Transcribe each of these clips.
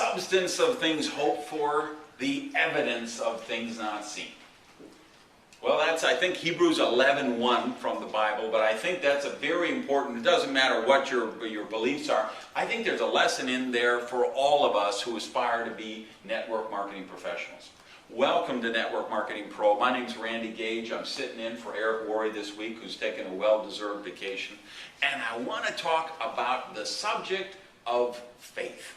substance of things hoped for, the evidence of things not seen. Well, that's, I think, Hebrews 11:1 from the Bible, but I think that's a very important, it doesn't matter what your beliefs are, I think there's a lesson in there for all of us who aspire to be network marketing professionals. Welcome to Network Marketing Pro. My name's Randy Gage. I'm sitting in for Eric Worre this week, who's taking a well-deserved vacation. And I want to talk about the subject of faith.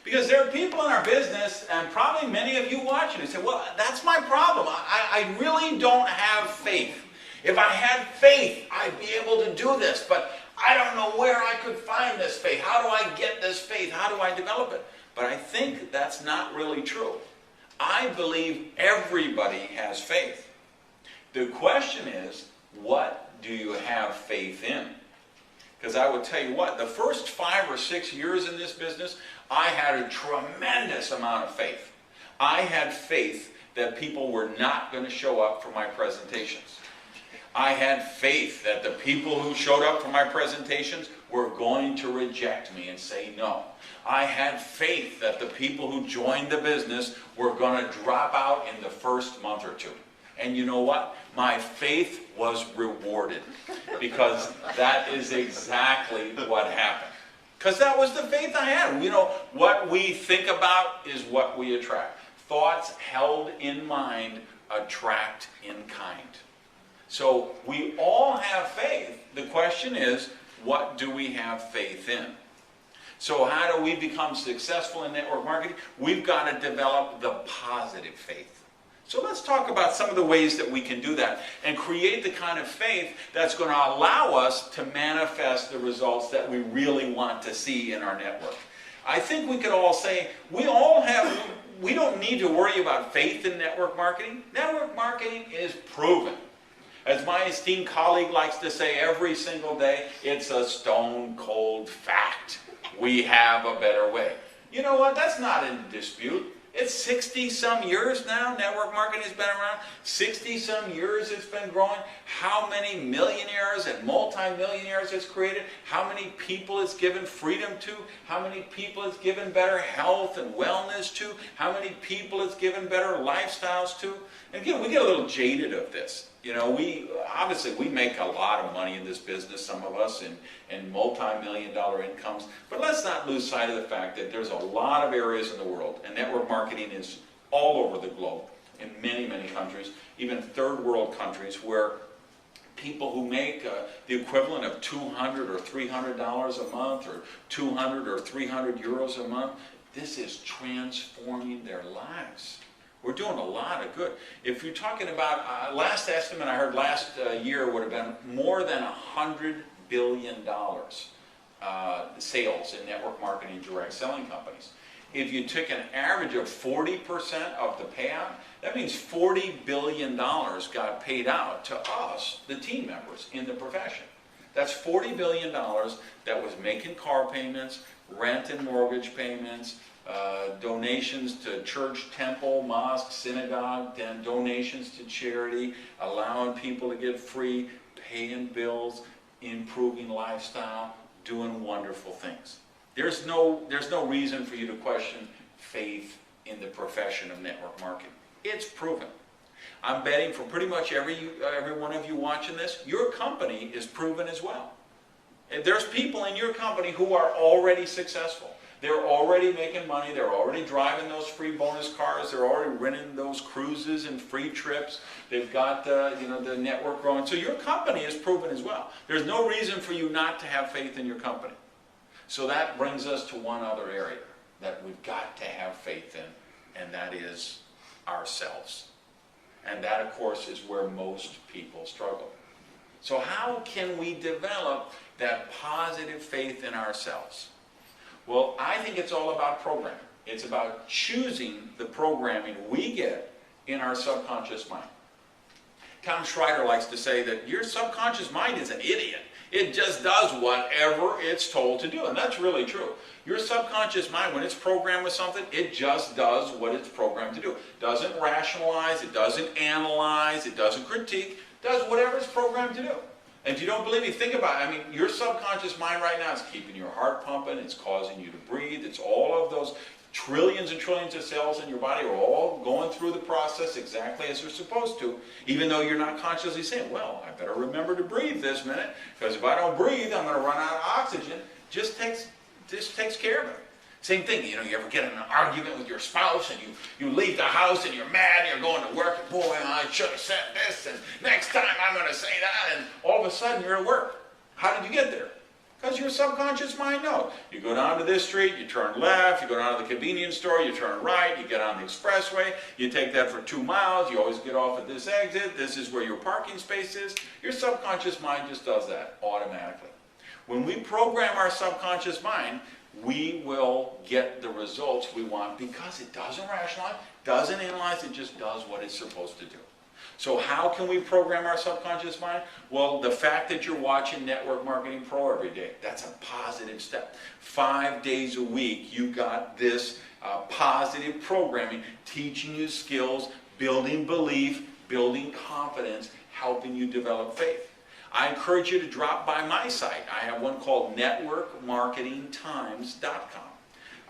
Because there are people in our business, and probably many of you watching, who say, well, that's my problem. I really don't have faith. If I had faith, I'd be able to do this, but I don't know where I could find this faith. How do I get this faith? How do I develop it? But I think that's not really true. I believe everybody has faith. The question is, what do you have faith in? Because I will tell you what, the first 5 or 6 years in this business, I had a tremendous amount of faith. I had faith that people were not going to show up for my presentations. I had faith that the people who showed up for my presentations were going to reject me and say no. I had faith that the people who joined the business were going to drop out in the first month or two. And you know what? My faith was rewarded, because that is exactly what happened. Because that was the faith I had. You know, what we think about is what we attract. Thoughts held in mind attract in kind. So we all have faith. The question is, what do we have faith in? So how do we become successful in network marketing? We've got to develop the positive faith. So let's talk about some of the ways that we can do that and create the kind of faith that's going to allow us to manifest the results that we really want to see in our network. I think we could all say we don't need to worry about faith in network marketing. Network marketing is proven. As my esteemed colleague likes to say every single day, it's a stone cold fact. We have a better way. You know what? That's not in dispute. It's 60-some years now network marketing has been around. 60-some years it's been growing. How many millionaires and multi-millionaires it's created. How many people it's given freedom to. How many people it's given better health and wellness to. How many people it's given better lifestyles to. And again, we get a little jaded of this. You know, we make a lot of money in this business, some of us, in multi-million-dollar incomes. But let's not lose sight of the fact that there's a lot of areas in the world, and network marketing is all over the globe, in many, many countries, even third world countries, where people who make the equivalent of $200 or $300 a month, or 200 or 300 euros a month, this is transforming their lives. We're doing a lot of good. If you're talking about, last estimate I heard last year would have been more than $100 billion sales in network marketing direct selling companies. If you took an average of 40% of the payout, that means $40 billion got paid out to us, the team members in the profession. That's $40 billion that was making car payments, rent and mortgage payments, donations to church, temple, mosque, synagogue, and donations to charity, allowing people to get free, paying bills, improving lifestyle, doing wonderful things. There's no reason for you to question faith in the profession of network marketing. It's proven. I'm betting for pretty much every one of you watching this, your company is proven as well. There's people in your company who are already successful. They're already making money. They're already driving those free bonus cars. They're already renting those cruises and free trips. They've got the network growing. So your company is proven as well. There's no reason for you not to have faith in your company. So that brings us to one other area that we've got to have faith in, and that is ourselves. And that, of course, is where most people struggle. So how can we develop that positive faith in ourselves? Well, I think it's all about programming. It's about choosing the programming we get in our subconscious mind. Tom Schreider likes to say that your subconscious mind is an idiot. It just does whatever it's told to do, and that's really true. Your subconscious mind, when it's programmed with something, it just does what it's programmed to do. It doesn't rationalize, it doesn't analyze, it doesn't critique, it does whatever it's programmed to do. And if you don't believe me, think about it. I mean, your subconscious mind right now is keeping your heart pumping. It's causing you to breathe. It's all of those trillions and trillions of cells in your body are all going through the process exactly as they're supposed to, even though you're not consciously saying, well, I better remember to breathe this minute, because if I don't breathe, I'm going to run out of oxygen. Just takes care of it. Same thing, you ever get in an argument with your spouse and you leave the house and you're mad and you're going to work and boy, I should have said this and next time I'm going to say that, and all of a sudden you're at work. How did you get there? Because your subconscious mind knows. You go down to this street, you turn left, you go down to the convenience store, you turn right, you get on the expressway, you take that for 2 miles, you always get off at this exit, this is where your parking space is. Your subconscious mind just does that automatically. When we program our subconscious mind, we will get the results we want because it doesn't rationalize, doesn't analyze, it just does what it's supposed to do. So how can we program our subconscious mind? Well, the fact that you're watching Network Marketing Pro every day, that's a positive step. 5 days a week, you got this positive programming, teaching you skills, building belief, building confidence, helping you develop faith. I encourage you to drop by my site. I have one called networkmarketingtimes.com.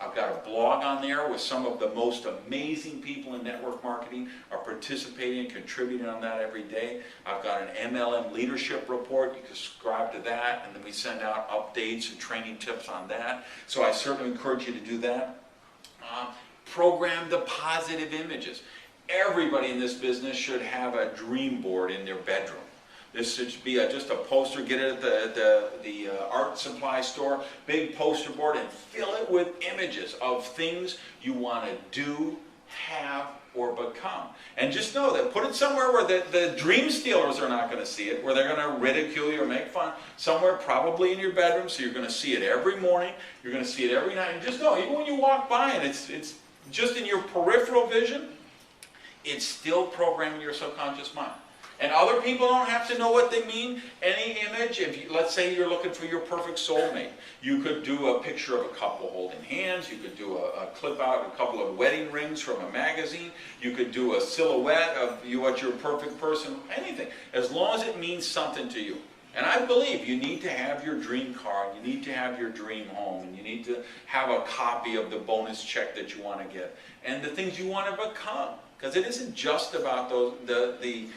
I've got a blog on there with some of the most amazing people in network marketing are participating and contributing on that every day. I've got an MLM leadership report. You can subscribe to that, and then we send out updates and training tips on that. So I certainly encourage you to do that. Program the positive images. Everybody in this business should have a dream board in their bedroom. This should be just a poster. Get it at the art supply store. Big poster board and fill it with images of things you want to do, have, or become. And just know that put it somewhere where the dream stealers are not going to see it, where they're going to ridicule you or make fun. Somewhere probably in your bedroom, so you're going to see it every morning. You're going to see it every night. And just know, even when you walk by and it's just in your peripheral vision, it's still programming your subconscious mind. And other people don't have to know what they mean. Any image, let's say you're looking for your perfect soulmate, you could do a picture of a couple holding hands, you could do a clip out a couple of wedding rings from a magazine, you could do a silhouette of what your perfect person, anything, as long as it means something to you. And I believe you need to have your dream car, and you need to have your dream home, and you need to have a copy of the bonus check that you want to get, and the things you want to become. Because it isn't just about the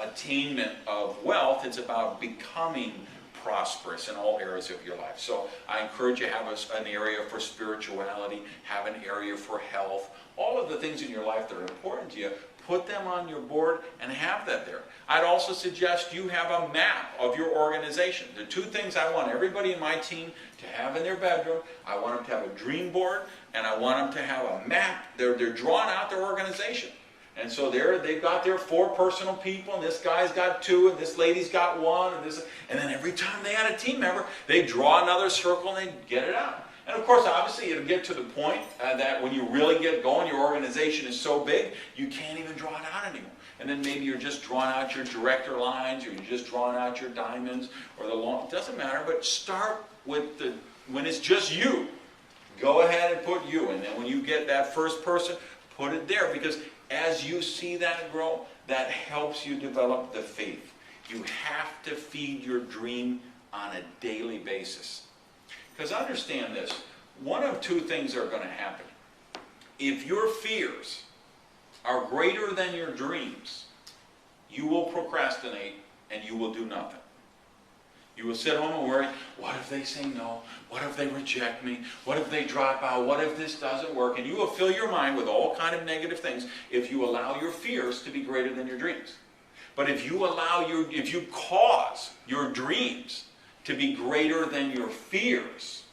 attainment of wealth, it's about becoming prosperous in all areas of your life. So I encourage you to have an area for spirituality, have an area for health, all of the things in your life that are important to you, put them on your board and have that there. I'd also suggest you have a map of your organization. The 2 things I want everybody in my team to have in their bedroom, I want them to have a dream board, and I want them to have a map. They're drawing out their organization. And so they've got their 4 personal people, and this guy's got 2, and this lady's got 1, and then every time they add a team member, they draw another circle and they get it out. And of course, obviously, it'll get to the point that when you really get going, your organization is so big, you can't even draw it out anymore. And then maybe you're just drawing out your director lines, or you're just drawing out your diamonds, or the long, it doesn't matter, but start with when it's just you. Go ahead and put you, and then when you get that first person, put it there, because as you see that grow, that helps you develop the faith. You have to feed your dream on a daily basis. Because understand this, one of 2 things are going to happen. If your fears are greater than your dreams, you will procrastinate and you will do nothing. You will sit home and worry, what if they say no? What if they reject me? What if they drop out? What if this doesn't work? And you will fill your mind with all kind of negative things if you allow your fears to be greater than your dreams. But if you cause your dreams to be greater than your fears,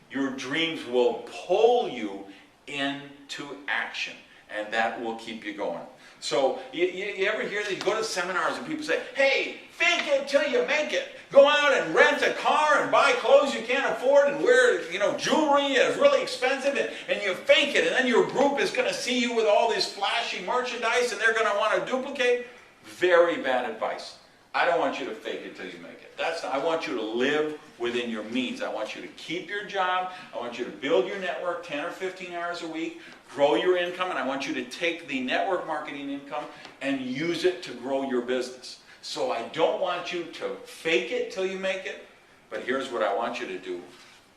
your dreams will pull you into action, and that will keep you going. So you ever hear that? You go to seminars and people say, hey, fake it till you make it. Go out and rent a car and buy clothes you can't afford and wear jewelry that's really expensive, and you fake it, and then your group is going to see you with all this flashy merchandise and they're going to want to duplicate. Very bad advice. I don't want you to fake it till you make it. I want you to live within your means. I want you to keep your job. I want you to build your network 10 or 15 hours a week, grow your income, and I want you to take the network marketing income and use it to grow your business. So I don't want you to fake it till you make it, but here's what I want you to do.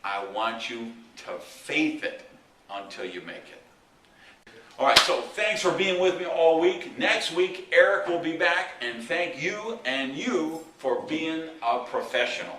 I want you to faith it until you make it. All right, so thanks for being with me all week. Next week, Eric will be back, and thank you and you for being a professional.